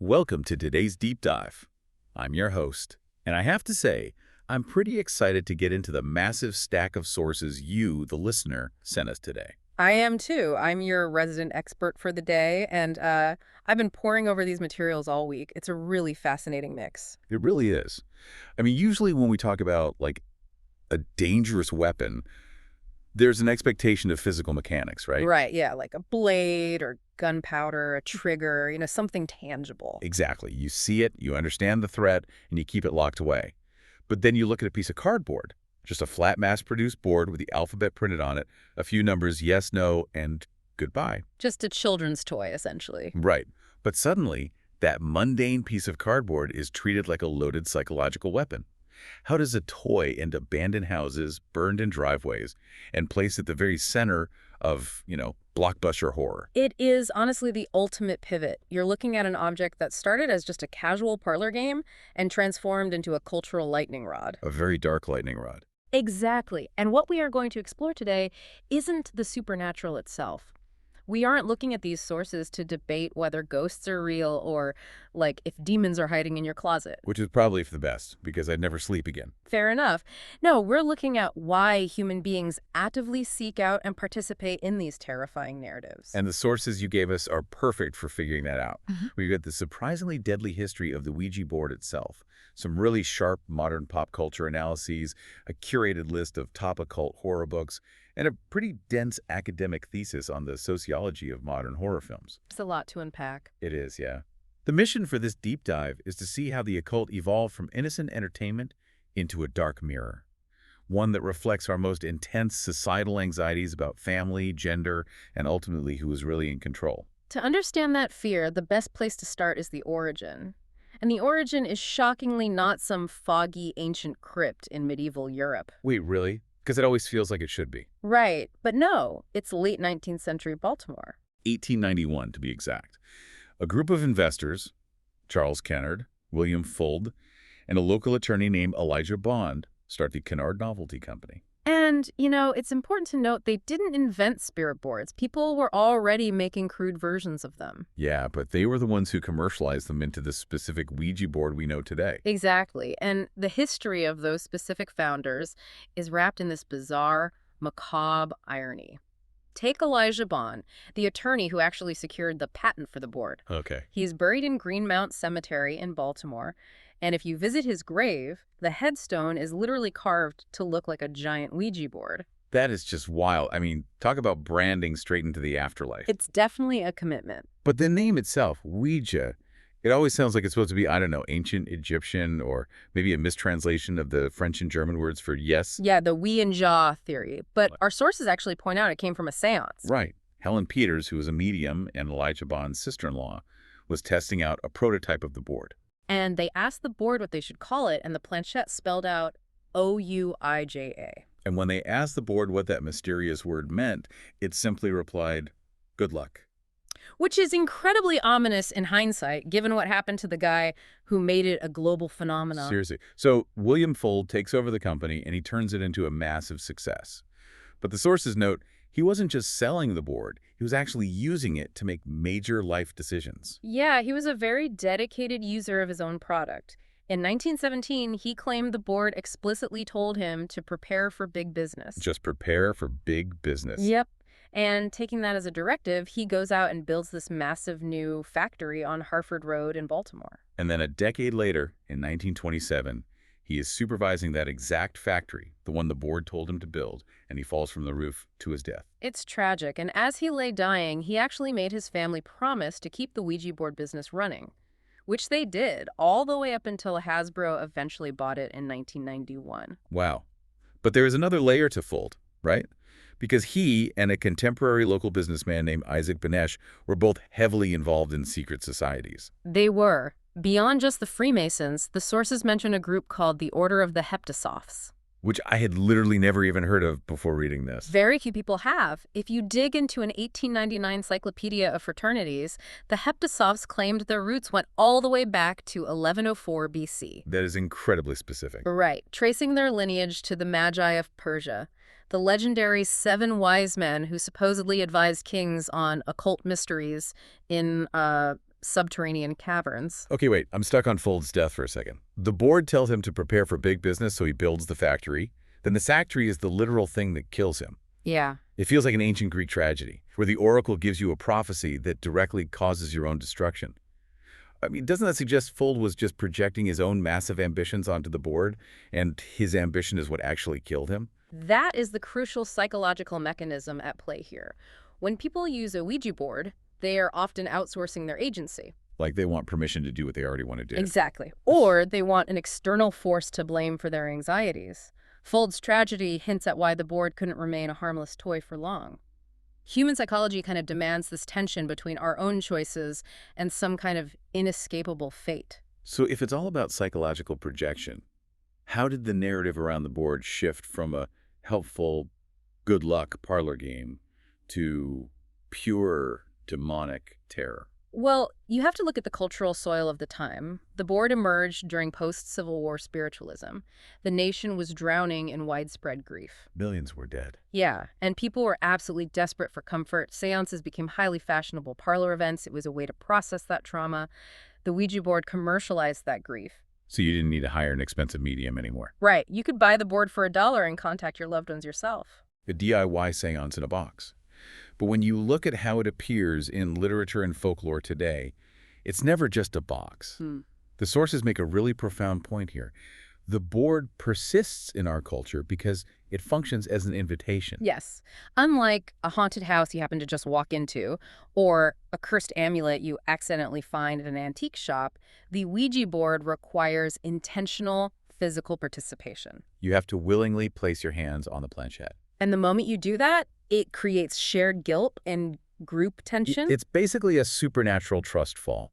Welcome to today's deep dive. I'm your host, and I have to say, I'm pretty excited to get into the massive stack of sources you, the listener, sent us today. I am too. I'm your resident expert for the day, and I've been poring over these materials all week. It's a really fascinating mix. It really is. I mean, usually when we talk about, a dangerous weapon, there's an expectation of physical mechanics, right? Right, yeah, like a blade or gunpowder, a trigger, something tangible. Exactly. You see it, you understand the threat, and you keep it locked away. But then you look at a piece of cardboard, just a flat mass-produced board with the alphabet printed on it, a few numbers, yes, no, and goodbye. Just a children's toy, essentially. Right. But suddenly, that mundane piece of cardboard is treated like a loaded psychological weapon. How does a toy end abandoned houses, burned in driveways, and placed at the very center of, blockbuster horror? It is honestly the ultimate pivot. You're looking at an object that started as just a casual parlor game and transformed into a cultural lightning rod. A very dark lightning rod. Exactly. And what we are going to explore today isn't the supernatural itself. We aren't looking at these sources to debate whether ghosts are real or, if demons are hiding in your closet. Which is probably for the best, because I'd never sleep again. Fair enough. No, we're looking at why human beings actively seek out and participate in these terrifying narratives. And the sources you gave us are perfect for figuring that out. We've got the surprisingly deadly history of the Ouija board itself, some really sharp modern pop culture analyses, a curated list of top occult horror books, and a pretty dense academic thesis on the sociology of modern horror films. It's a lot to unpack. It is, yeah. The mission for this deep dive is to see how the occult evolved from innocent entertainment into a dark mirror, one that reflects our most intense societal anxieties about family, gender, and ultimately who is really in control. To understand that fear, the best place to start is the origin. And the origin is shockingly not some foggy ancient crypt in medieval Europe. Wait, really? Because it always feels like it should be. Right, but no, it's late 19th century Baltimore. 1891, to be exact. A group of investors, Charles Kennard, William Fuld, and a local attorney named Elijah Bond, start the Kennard Novelty Company. And, it's important to note they didn't invent spirit boards. People were already making crude versions of them. Yeah, but they were the ones who commercialized them into the specific Ouija board we know today. Exactly. And the history of those specific founders is wrapped in this bizarre, macabre irony. Take Elijah Bond, the attorney who actually secured the patent for the board. Okay. He's buried in Greenmount Cemetery in Baltimore, and if you visit his grave, the headstone is literally carved to look like a giant Ouija board. That is just wild. I mean, talk about branding straight into the afterlife. It's definitely a commitment. But the name itself, Ouija, it always sounds like it's supposed to be, I don't know, ancient Egyptian or maybe a mistranslation of the French and German words for yes. Yeah, the we and jaw theory. But our sources actually point out it came from a seance. Right. Helen Peters, who was a medium and Elijah Bond's sister-in-law, was testing out a prototype of the board. And they asked the board what they should call it, and the planchette spelled out O-U-I-J-A. And when they asked the board what that mysterious word meant, it simply replied, good luck. Which is incredibly ominous in hindsight, given what happened to the guy who made it a global phenomenon. Seriously. So William Fuld takes over the company, and he turns it into a massive success. But the sources note he wasn't just selling the board, he was actually using it to make major life decisions. Yeah, he was a very dedicated user of his own product. In 1917, he claimed the board explicitly told him to prepare for big business. Just prepare for big business. Yep. And taking that as a directive, he goes out and builds this massive new factory on Harford Road in Baltimore. And then a decade later, in 1927, he is supervising that exact factory, the one the board told him to build, and he falls from the roof to his death. It's tragic, and as he lay dying, he actually made his family promise to keep the Ouija board business running, which they did, all the way up until Hasbro eventually bought it in 1991. Wow. But there is another layer to Fuld, right? Because he and a contemporary local businessman named Isaac Benesch were both heavily involved in secret societies. They were. Beyond just the Freemasons, the sources mention a group called the Order of the Heptasophs. Which I had literally never even heard of before reading this. Very few people have. If you dig into an 1899 encyclopedia of fraternities, the Heptasophs claimed their roots went all the way back to 1104 BC. That is incredibly specific. Right, tracing their lineage to the Magi of Persia, the legendary 7 wise men who supposedly advised kings on occult mysteries in subterranean caverns. Okay, wait, I'm stuck on Fold's death for a second. The board tells him to prepare for big business, so he builds the factory. Then the factory is the literal thing that kills him. Yeah. It feels like an ancient Greek tragedy, where the oracle gives you a prophecy that directly causes your own destruction. I mean, doesn't that suggest Fold was just projecting his own massive ambitions onto the board, and his ambition is what actually killed him? That is the crucial psychological mechanism at play here. When people use a Ouija board, they are often outsourcing their agency. Like they want permission to do what they already want to do. Exactly. Or they want an external force to blame for their anxieties. Fold's tragedy hints at why the board couldn't remain a harmless toy for long. Human psychology kind of demands this tension between our own choices and some kind of inescapable fate. So if it's all about psychological projection, how did the narrative around the board shift from a helpful, good luck parlor game to pure demonic terror? Well, you have to look at the cultural soil of the time. The board emerged during post-Civil War spiritualism. The nation was drowning in widespread grief. Millions were dead. Yeah, and people were absolutely desperate for comfort. Seances became highly fashionable parlor events. It was a way to process that trauma. The Ouija board commercialized that grief. So you didn't need to hire an expensive medium anymore. Right, you could buy the board for $1 and contact your loved ones yourself. A DIY seance in a box. But when you look at how it appears in literature and folklore today, it's never just a box. The sources make a really profound point here. The board persists in our culture because it functions as an invitation. Yes. Unlike a haunted house you happen to just walk into, or a cursed amulet you accidentally find at an antique shop, the Ouija board requires intentional physical participation. You have to willingly place your hands on the planchette. And the moment you do that, it creates shared guilt and group tension. It's basically a supernatural trust fall.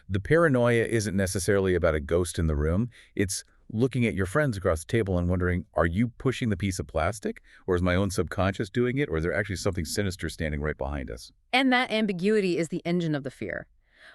The paranoia isn't necessarily about a ghost in the room. It's looking at your friends across the table and wondering, are you pushing the piece of plastic? Or is my own subconscious doing it? Or is there actually something sinister standing right behind us? And that ambiguity is the engine of the fear.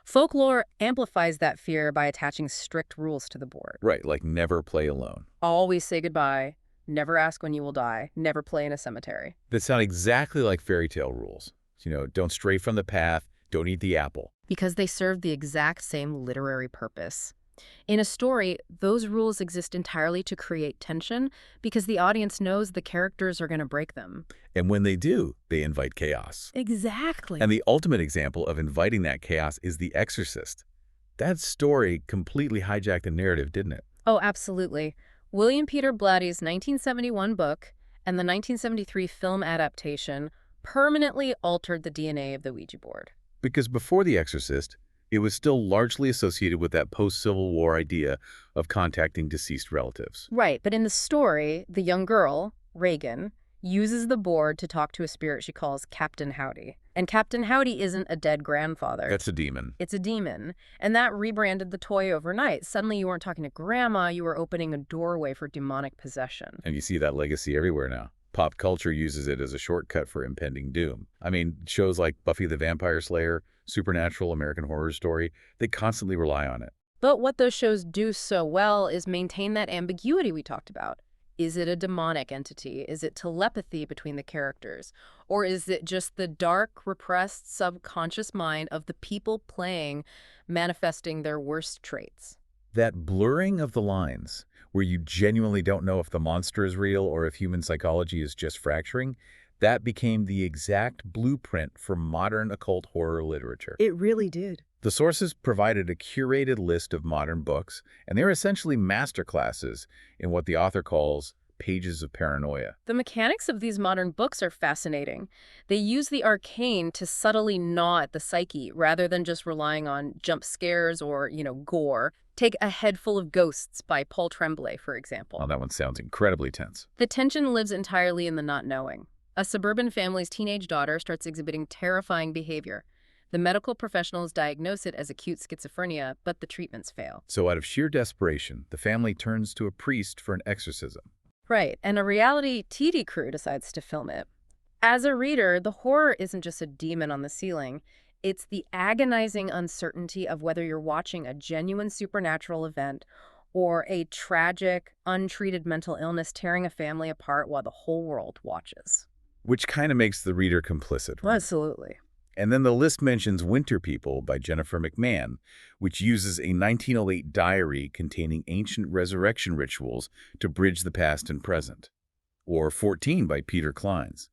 Folklore amplifies that fear by attaching strict rules to the board. Right, like never play alone. Always say goodbye. Never ask when you will die. Never play in a cemetery. That sound exactly like fairy tale rules. You know, don't stray from the path, don't eat the apple. Because they serve the exact same literary purpose. In a story, those rules exist entirely to create tension because the audience knows the characters are going to break them. And when they do, they invite chaos. Exactly. And the ultimate example of inviting that chaos is The Exorcist. That story completely hijacked the narrative, didn't it? Oh, absolutely. William Peter Blatty's 1971 book and the 1973 film adaptation permanently altered the DNA of the Ouija board. Because before The Exorcist, it was still largely associated with that post-Civil War idea of contacting deceased relatives. Right, but in the story, the young girl, Reagan, uses the board to talk to a spirit she calls Captain Howdy. And Captain Howdy isn't a dead grandfather. That's a demon. It's a demon. And that rebranded the toy overnight. Suddenly you weren't talking to grandma, you were opening a doorway for demonic possession. And you see that legacy everywhere now. Pop culture uses it as a shortcut for impending doom. I mean, shows like Buffy the Vampire Slayer, Supernatural, American Horror Story, they constantly rely on it. But what those shows do so well is maintain that ambiguity we talked about. Is it a demonic entity? Is it telepathy between the characters? Or is it just the dark, repressed, subconscious mind of the people playing manifesting their worst traits? That blurring of the lines, where you genuinely don't know if the monster is real or if human psychology is just fracturing, that became the exact blueprint for modern occult horror literature. It really did. The sources provided a curated list of modern books, and they're essentially masterclasses in what the author calls pages of paranoia. The mechanics of these modern books are fascinating. They use the arcane to subtly gnaw at the psyche rather than just relying on jump scares or, gore. Take A Head Full of Ghosts by Paul Tremblay, for example. Oh, that one sounds incredibly tense. The tension lives entirely in the not knowing. A suburban family's teenage daughter starts exhibiting terrifying behavior. The medical professionals diagnose it as acute schizophrenia, but the treatments fail. So out of sheer desperation, the family turns to a priest for an exorcism. Right, and a reality TV crew decides to film it. As a reader, the horror isn't just a demon on the ceiling. It's the agonizing uncertainty of whether you're watching a genuine supernatural event or a tragic, untreated mental illness tearing a family apart while the whole world watches. Which kind of makes the reader complicit. Right? Absolutely. And then the list mentions Winter People by Jennifer McMahon, which uses a 1908 diary containing ancient resurrection rituals to bridge the past and present. Or 14 by Peter Clines.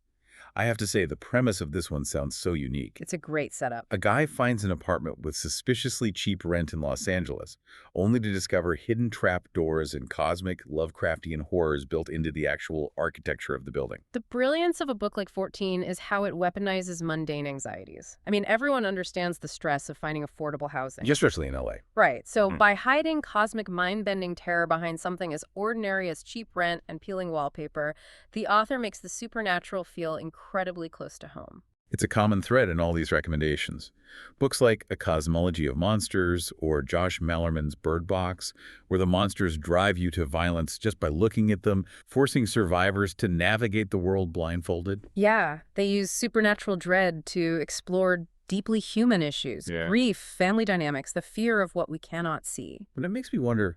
I have to say, the premise of this one sounds so unique. It's a great setup. A guy finds an apartment with suspiciously cheap rent in Los Angeles, only to discover hidden trapdoors and cosmic, Lovecraftian horrors built into the actual architecture of the building. The brilliance of a book like 14 is how it weaponizes mundane anxieties. I mean, everyone understands the stress of finding affordable housing. Especially in LA. Right. So by hiding cosmic mind-bending terror behind something as ordinary as cheap rent and peeling wallpaper, the author makes the supernatural feel incredibly close to home. It's a common thread in all these recommendations. Books like A Cosmology of Monsters or Josh Malerman's Bird Box, where the monsters drive you to violence just by looking at them, forcing survivors to navigate the world blindfolded. Yeah, they use supernatural dread to explore deeply human issues, grief, family dynamics, the fear of what we cannot see. But it makes me wonder,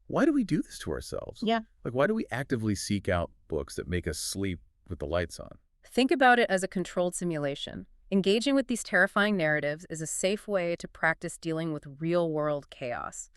why do we do this to ourselves? Yeah. Like, why do we actively seek out books that make us sleep with the lights on? Think about it as a controlled simulation. Engaging with these terrifying narratives is a safe way to practice dealing with real-world chaos.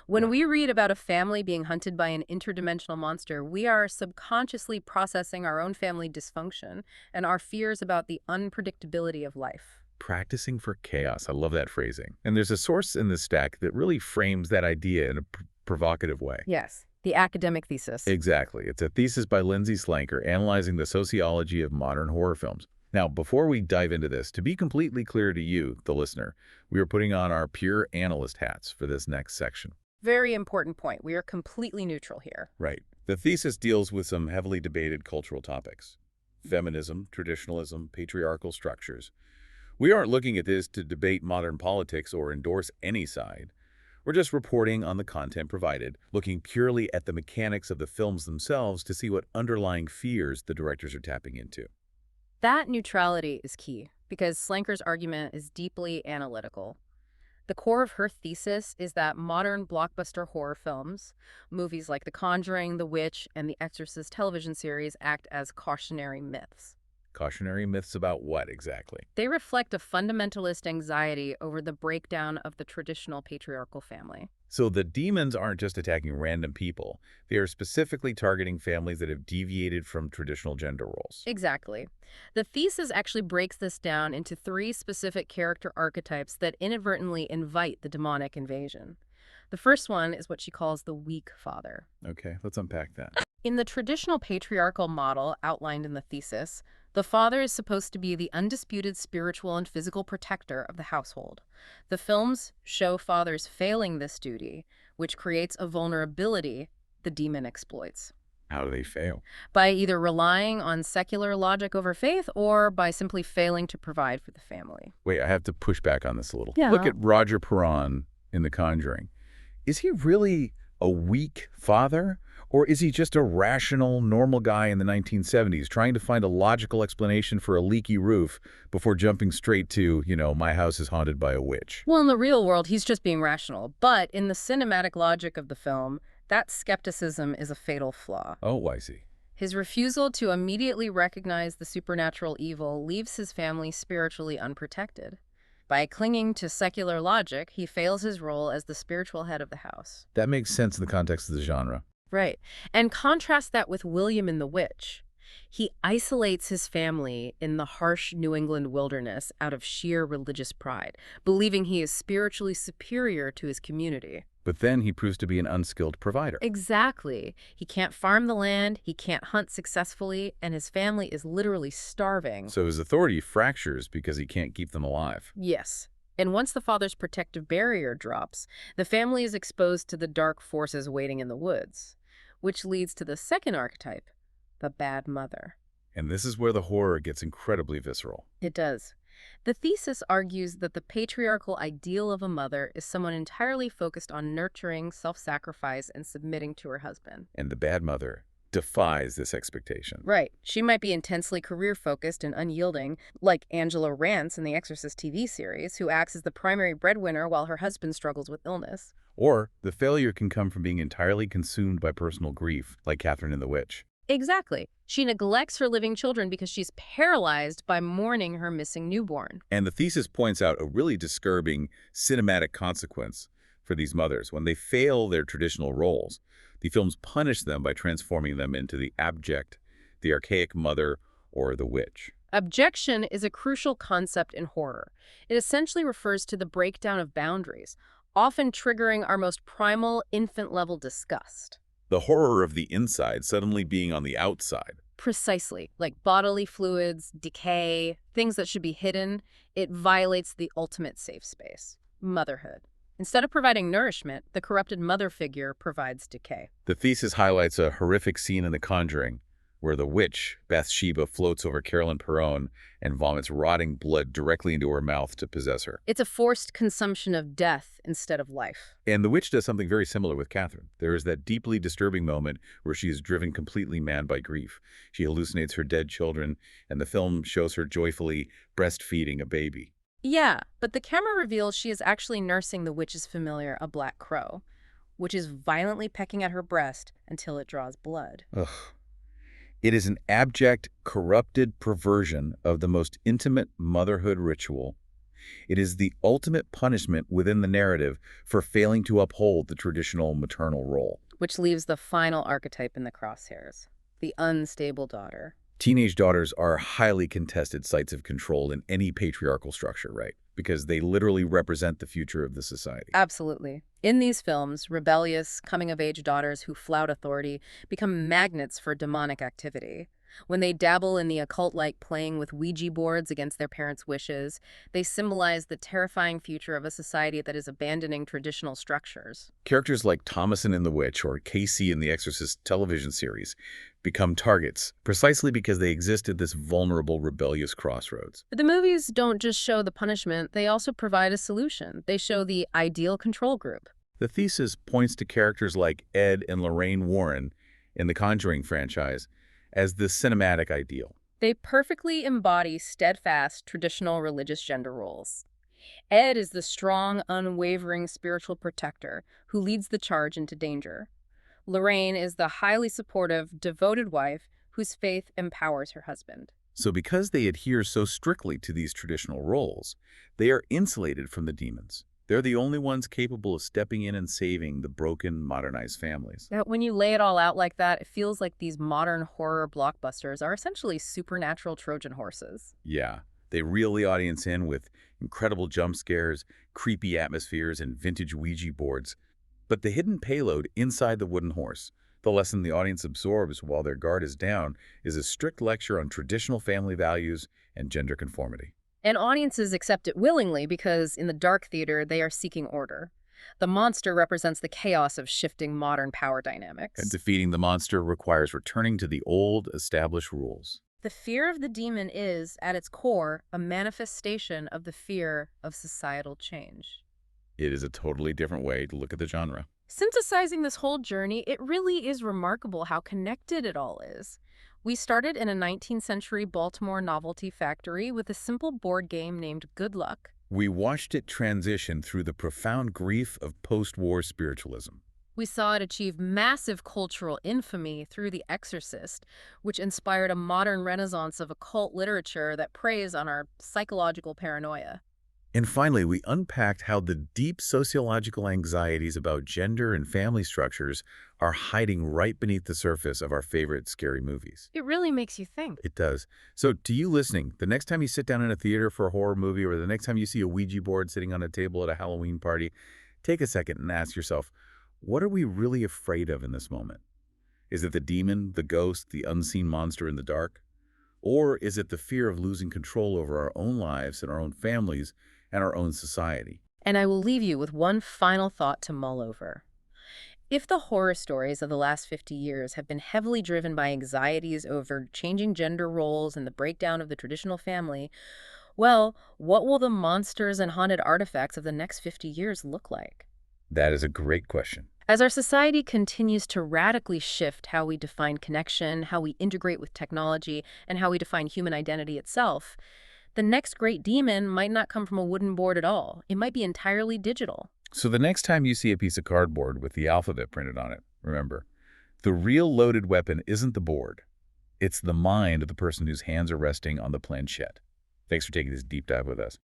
When we read about a family being hunted by an interdimensional monster, we are subconsciously processing our own family dysfunction and our fears about the unpredictability of life. Practicing for chaos. I love that phrasing. And there's a source in this stack that really frames that idea in a provocative way. Yes. The academic thesis. Exactly. It's a thesis by Lindsay Slanker analyzing the sociology of modern horror films. Now, before we dive into this, to be completely clear to you, the listener, we are putting on our pure analyst hats for this next section. Very important point. We are completely neutral here. Right. The thesis deals with some heavily debated cultural topics. Feminism, traditionalism, patriarchal structures. We aren't looking at this to debate modern politics or endorse any side. We're just reporting on the content provided, looking purely at the mechanics of the films themselves to see what underlying fears the directors are tapping into. That neutrality is key, because Slanker's argument is deeply analytical. The core of her thesis is that modern blockbuster horror films, movies like The Conjuring, The Witch, and The Exorcist television series act as cautionary myths. Cautionary myths about what exactly? They reflect a fundamentalist anxiety over the breakdown of the traditional patriarchal family. So the demons aren't just attacking random people. They are specifically targeting families that have deviated from traditional gender roles. Exactly. The thesis actually breaks this down into 3 specific character archetypes that inadvertently invite the demonic invasion. The first one is what she calls the weak father. Okay, let's unpack that. In the traditional patriarchal model outlined in the thesis, the father is supposed to be the undisputed spiritual and physical protector of the household. The films show fathers failing this duty, which creates a vulnerability the demon exploits. How do they fail? By either relying on secular logic over faith or by simply failing to provide for the family. Wait, I have to push back on this a little. Yeah. Look at Roger Perron in The Conjuring. Is he really a weak father? Or is he just a rational, normal guy in the 1970s trying to find a logical explanation for a leaky roof before jumping straight to, my house is haunted by a witch? Well, in the real world, he's just being rational. But in the cinematic logic of the film, that skepticism is a fatal flaw. Oh, I see. His refusal to immediately recognize the supernatural evil leaves his family spiritually unprotected. By clinging to secular logic, he fails his role as the spiritual head of the house. That makes sense in the context of the genre. Right. And contrast that with William in The Witch. He isolates his family in the harsh New England wilderness out of sheer religious pride, believing he is spiritually superior to his community. But then he proves to be an unskilled provider. Exactly. He can't farm the land, he can't hunt successfully, and his family is literally starving. So his authority fractures because he can't keep them alive. Yes. And once the father's protective barrier drops, the family is exposed to the dark forces waiting in the woods, which leads to the second archetype, the bad mother. And this is where the horror gets incredibly visceral. It does. The thesis argues that the patriarchal ideal of a mother is someone entirely focused on nurturing, self-sacrifice, and submitting to her husband. And the bad mother defies this expectation. Right. She might be intensely career-focused and unyielding, like Angela Rance in the Exorcist TV series, who acts as the primary breadwinner while her husband struggles with illness. Or the failure can come from being entirely consumed by personal grief, like Catherine in The Witch. Exactly. She neglects her living children because she's paralyzed by mourning her missing newborn. And the thesis points out a really disturbing cinematic consequence for these mothers. When they fail their traditional roles, the films punish them by transforming them into the abject, the archaic mother, or the witch. Objection is a crucial concept in horror. It essentially refers to the breakdown of boundaries, often triggering our most primal, infant-level disgust. The horror of the inside suddenly being on the outside. Precisely, like bodily fluids, decay, things that should be hidden, it violates the ultimate safe space, motherhood. Instead of providing nourishment, the corrupted mother figure provides decay. The thesis highlights a horrific scene in The Conjuring, where the witch, Bathsheba, floats over Carolyn Perron and vomits rotting blood directly into her mouth to possess her. It's a forced consumption of death instead of life. And the witch does something very similar with Catherine. There is that deeply disturbing moment where she is driven completely mad by grief. She hallucinates her dead children, and the film shows her joyfully breastfeeding a baby. Yeah, but the camera reveals she is actually nursing the witch's familiar, a black crow, which is violently pecking at her breast until it draws blood. Ugh. It is an abject, corrupted perversion of the most intimate motherhood ritual. It is the ultimate punishment within the narrative for failing to uphold the traditional maternal role. Which leaves the final archetype in the crosshairs, the unstable daughter. Teenage daughters are highly contested sites of control in any patriarchal structure, right? Because they literally represent the future of the society. Absolutely. In these films, rebellious, coming-of-age daughters who flout authority become magnets for demonic activity. When they dabble in the occult like playing with Ouija boards against their parents' wishes, they symbolize the terrifying future of a society that is abandoning traditional structures. Characters like Thomason in The Witch or Casey in the Exorcist television series become targets precisely because they exist at this vulnerable, rebellious crossroads. But the movies don't just show the punishment, they also provide a solution. They show the ideal control group. The thesis points to characters like Ed and Lorraine Warren in the Conjuring franchise as the cinematic ideal. They perfectly embody steadfast, traditional religious gender roles. Ed is the strong, unwavering spiritual protector who leads the charge into danger. Lorraine is the highly supportive, devoted wife whose faith empowers her husband. So because they adhere so strictly to these traditional roles, they are insulated from the demons. They're the only ones capable of stepping in and saving the broken, modernized families. That when you lay it all out like that, it feels like these modern horror blockbusters are essentially supernatural Trojan horses. Yeah, they reel the audience in with incredible jump scares, creepy atmospheres, and vintage Ouija boards. But the hidden payload inside the wooden horse, the lesson the audience absorbs while their guard is down, is a strict lecture on traditional family values and gender conformity. And audiences accept it willingly because in the dark theater, they are seeking order. The monster represents the chaos of shifting modern power dynamics. And defeating the monster requires returning to the old, established rules. The fear of the demon is, at its core, a manifestation of the fear of societal change. It is a totally different way to look at the genre. Synthesizing this whole journey, it really is remarkable how connected it all is. We started in a 19th century Baltimore novelty factory with a simple board game named Good Luck. We watched it transition through the profound grief of post-war spiritualism. We saw it achieve massive cultural infamy through The Exorcist, which inspired a modern renaissance of occult literature that preys on our psychological paranoia. And finally, we unpacked how the deep sociological anxieties about gender and family structures are hiding right beneath the surface of our favorite scary movies. It really makes you think. It does. So to you listening, the next time you sit down in a theater for a horror movie or the next time you see a Ouija board sitting on a table at a Halloween party, take a second and ask yourself, what are we really afraid of in this moment? Is it the demon, the ghost, the unseen monster in the dark? Or is it the fear of losing control over our own lives and our own families and our own society? And I will leave you with one final thought to mull over. If the horror stories of the last 50 years have been heavily driven by anxieties over changing gender roles and the breakdown of the traditional family, well, what will the monsters and haunted artifacts of the next 50 years look like? That is a great question. As our society continues to radically shift how we define connection, how we integrate with technology, and how we define human identity itself, the next great demon might not come from a wooden board at all. It might be entirely digital. So the next time you see a piece of cardboard with the alphabet printed on it, remember, The real loaded weapon isn't the board. It's the mind of the person whose hands are resting on the planchette. Thanks for taking this deep dive with us.